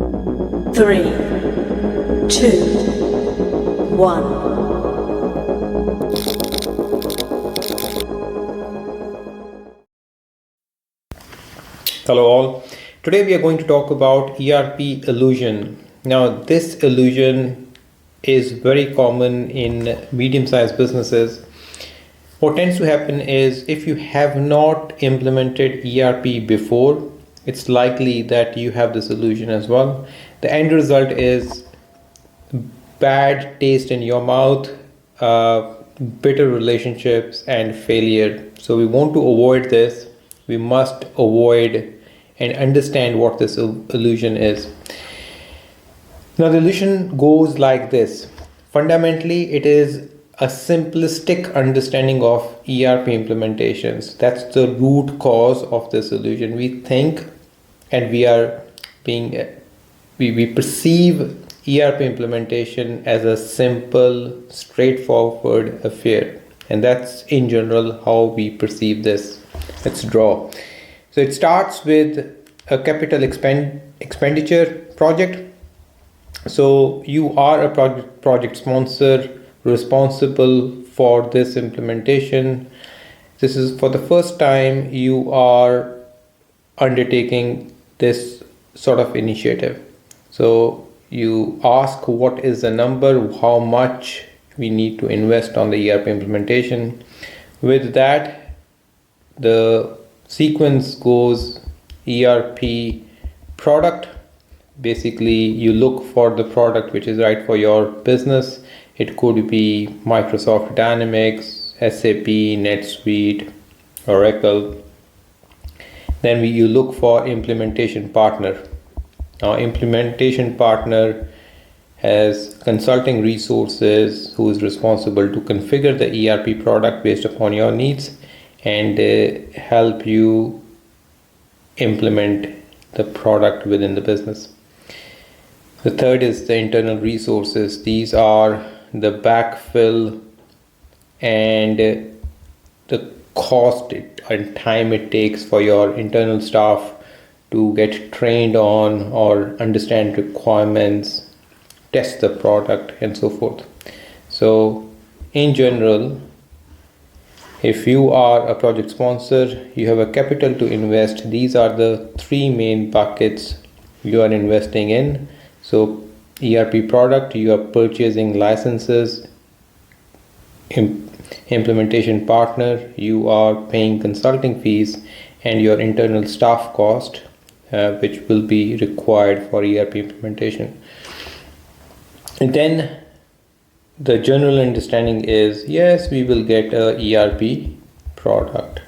3, 2, 1. Hello all. Today we are going to talk about ERP illusion. Now this illusion is very common in medium-sized businesses. What tends to happen is if you have not implemented ERP before, it's likely that you have this illusion as well. The end result is bad taste in your mouth, bitter relationships and failure. So we want to avoid this. We must avoid and understand what this illusion is. Now the illusion goes like this. Fundamentally, it is a simplistic understanding of ERP implementations. That's the root cause of this illusion. We think and we perceive ERP implementation as a simple, straightforward affair. And that's in general how we perceive this. Let's draw. So it starts with a capital expenditure project. So you are a project sponsor responsible for this implementation. This is for the first time you are undertaking this sort of initiative. So you ask what is the number, how much we need to invest on the ERP implementation. With that, the sequence goes ERP product. Basically, you look for the product which is right for your business. It could be Microsoft Dynamics, SAP, NetSuite, Oracle. Then you look for implementation partner. Now, implementation partner has consulting resources who is responsible to configure the ERP product based upon your needs and help you implement the product within the business. The third is the internal resources. These are the backfill and the cost and time it takes for your internal staff to get trained on or understand requirements, test the product and so forth. So in general, if you are a project sponsor, you have a capital to invest. These are the three main buckets you are investing in. So ERP product, you are purchasing licenses. Implementation partner, you are paying consulting fees, and your internal staff cost, which will be required for ERP implementation. And then the general understanding is, yes, we will get a ERP product.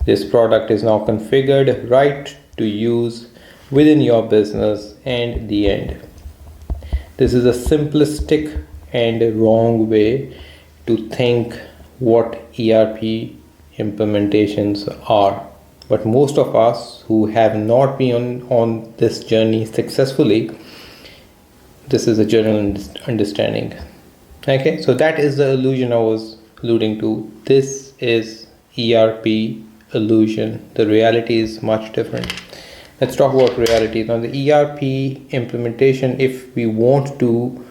This product is now configured right to use within your business, and the end. This is a simplistic and wrong way to think what ERP implementations are. But most of us who have not been on this journey successfully, this is a general understanding. Okay, so that is the illusion I was alluding to. This is ERP illusion. The reality is much different. Let's talk about reality. Now, the ERP implementation, if we want to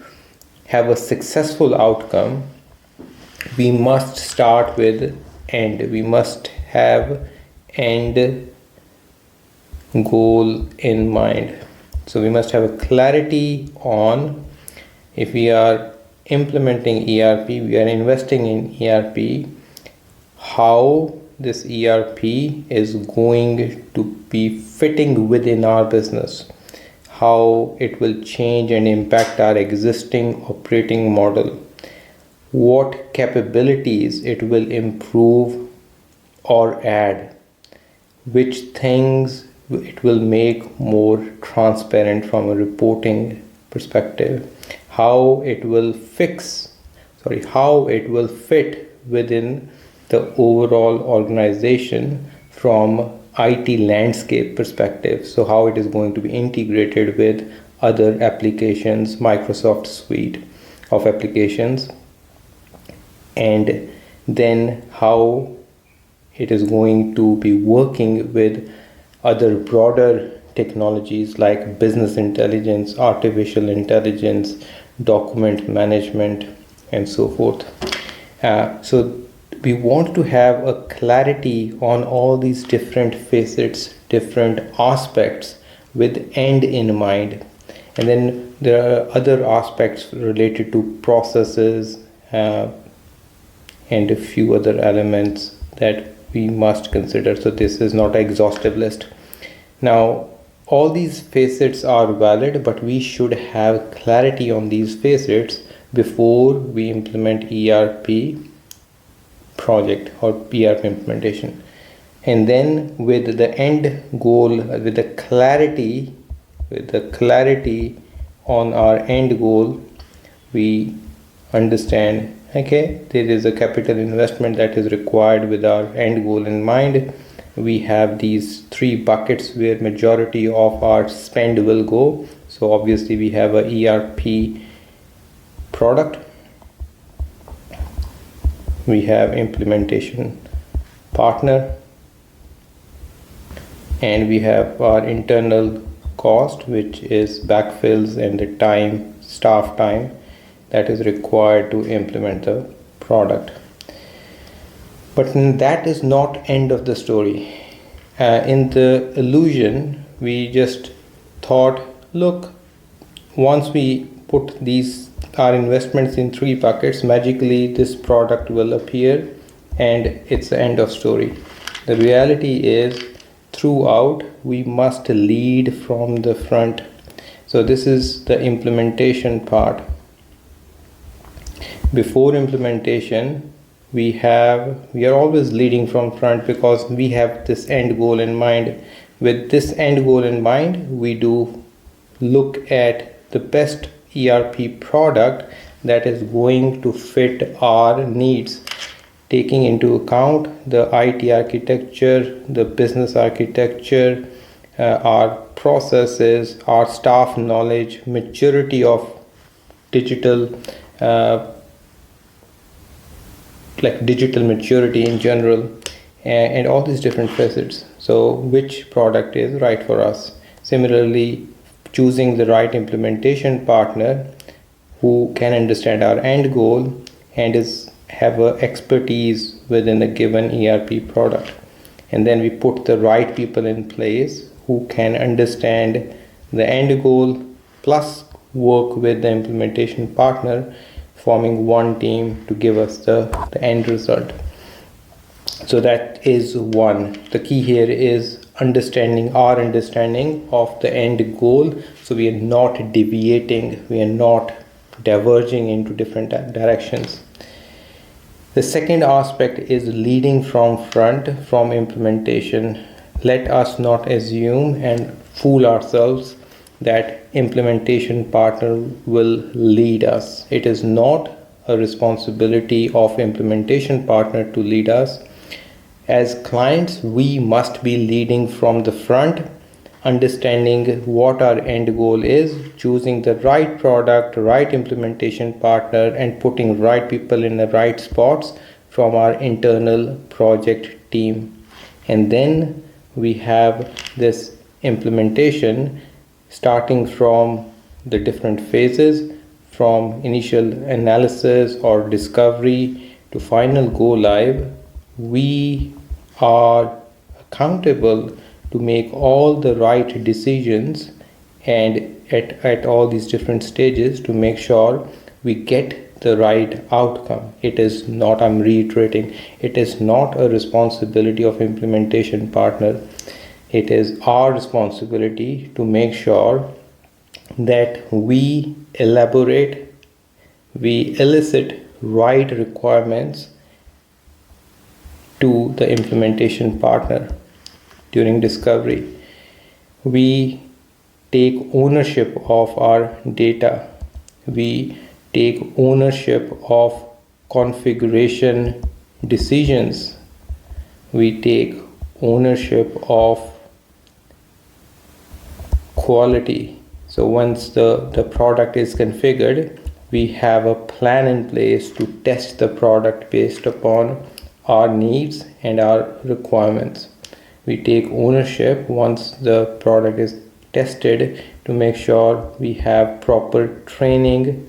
have a successful outcome, we must start with end. We must have end goal in mind. So we must have a clarity on, if we are implementing ERP, we are investing in ERP, how this ERP is going to be fitting within our business, how it will change and impact our existing operating model, what capabilities it will improve or add, which things it will make more transparent from a reporting perspective, how it will fit within the overall organization from IT landscape perspective. So how it is going to be integrated with other applications, Microsoft suite of applications, and then how it is going to be working with other broader technologies like business intelligence, artificial intelligence, document management, and so forth. So we want to have a clarity on all these different facets, different aspects with end in mind. And then there are other aspects related to processes and a few other elements that we must consider. So this is not an exhaustive list. Now, all these facets are valid, but we should have clarity on these facets before we implement ERP project or ERP implementation. And then with the end goal, with the clarity on our end goal, we understand, okay, there is a capital investment that is required with our end goal in mind. We have these three buckets where majority of our spend will go. So obviously we have a ERP product, we have implementation partner, and we have our internal cost, which is backfills and the time, staff time that is required to implement the product. But that is not end of the story. In the illusion, we just thought, look, once we put these our investments in three buckets, magically this product will appear and it's the end of story. The reality is, throughout we must lead from the front. So this is the implementation part. Before implementation, we are always leading from front because we have this end goal in mind. With this end goal in mind, we do look at the best ERP product that is going to fit our needs, taking into account the IT architecture, the business architecture, our processes, our staff knowledge, maturity of digital, like digital maturity in general, and all these different facets. So which product is right for us? Similarly, choosing the right implementation partner who can understand our end goal and have a expertise within a given ERP product. And then we put the right people in place who can understand the end goal plus work with the implementation partner, forming one team to give us the end result. So that is one. The key here is our understanding of the end goal. So we are not deviating, we are not diverging into different directions. The second aspect is leading from front, from implementation. Let us not assume and fool ourselves that implementation partner will lead us. It is not a responsibility of implementation partner to lead us. As clients, we must be leading from the front, understanding what our end goal is, choosing the right product, right implementation partner, and putting right people in the right spots from our internal project team. And then we have this implementation starting from the different phases, from initial analysis or discovery to final go live. We are accountable to make all the right decisions and at all these different stages to make sure we get the right outcome. It is not, I'm reiterating, it is not a responsibility of implementation partner. It is our responsibility to make sure that we elicit right requirements to the implementation partner during discovery. We take ownership of our data. We take ownership of configuration decisions. We take ownership of quality. So once the product is configured, we have a plan in place to test the product based upon our needs and our requirements. We take ownership once the product is tested to make sure we have proper training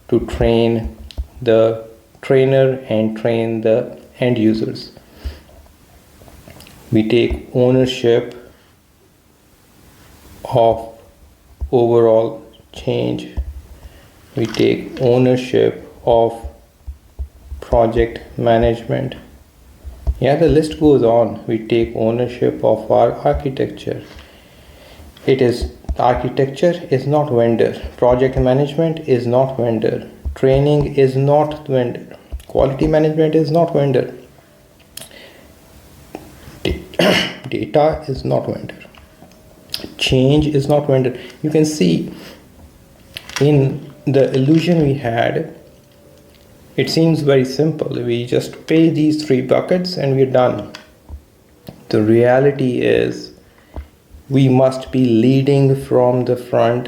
to train the trainer and train the end users. We take ownership of overall change. We take ownership of project management. Yeah, the list goes on. We take ownership of our architecture. Architecture is not vendor. Project management is not vendor. Training is not vendor. Quality management is not vendor. Data is not vendor. Change is not vendor. You can see in the illusion we had, it seems very simple. We just pay these 3 buckets and we're done. The reality is we must be leading from the front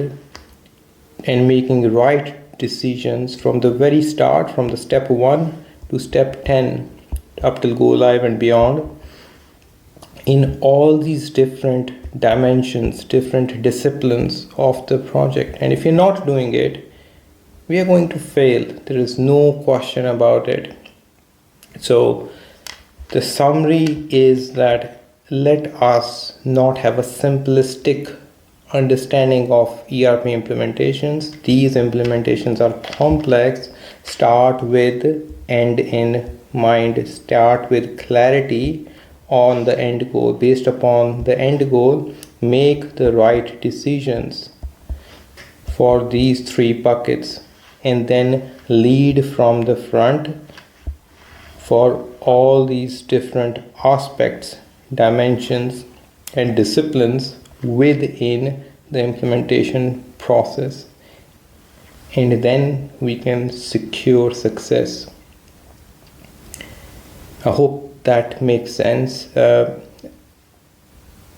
and making right decisions from the very start, from the step 1 to step 10 up till go live and beyond, in all these different dimensions, different disciplines of the project. And if you're not doing it, we are going to fail. There is no question about it. So the summary is that let us not have a simplistic understanding of ERP implementations. These implementations are complex. Start with end in mind. Start with clarity on the end goal. Based upon the end goal, make the right decisions for these 3 buckets and then lead from the front for all these different aspects, dimensions and disciplines within the implementation process, and then we can secure success. I hope that makes sense, and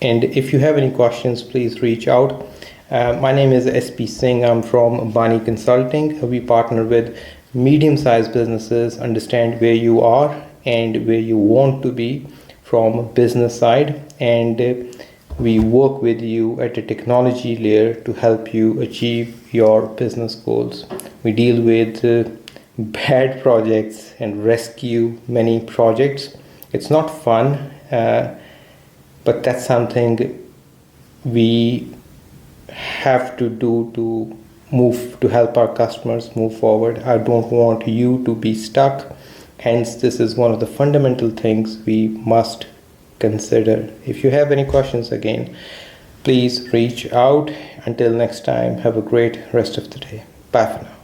if you have any questions, please reach out. My name is SP Singh. I'm from Bani Consulting. We partner with medium-sized businesses, understand where you are and where you want to be from business side, and we work with you at a technology layer to help you achieve your business goals. We deal with bad projects and rescue many projects. It's not fun, but that's something we have to do to help our customers move forward. I don't want you to be stuck. Hence, this is one of the fundamental things we must consider. If you have any questions, again, please reach out. Until next time, have a great rest of the day. Bye for now.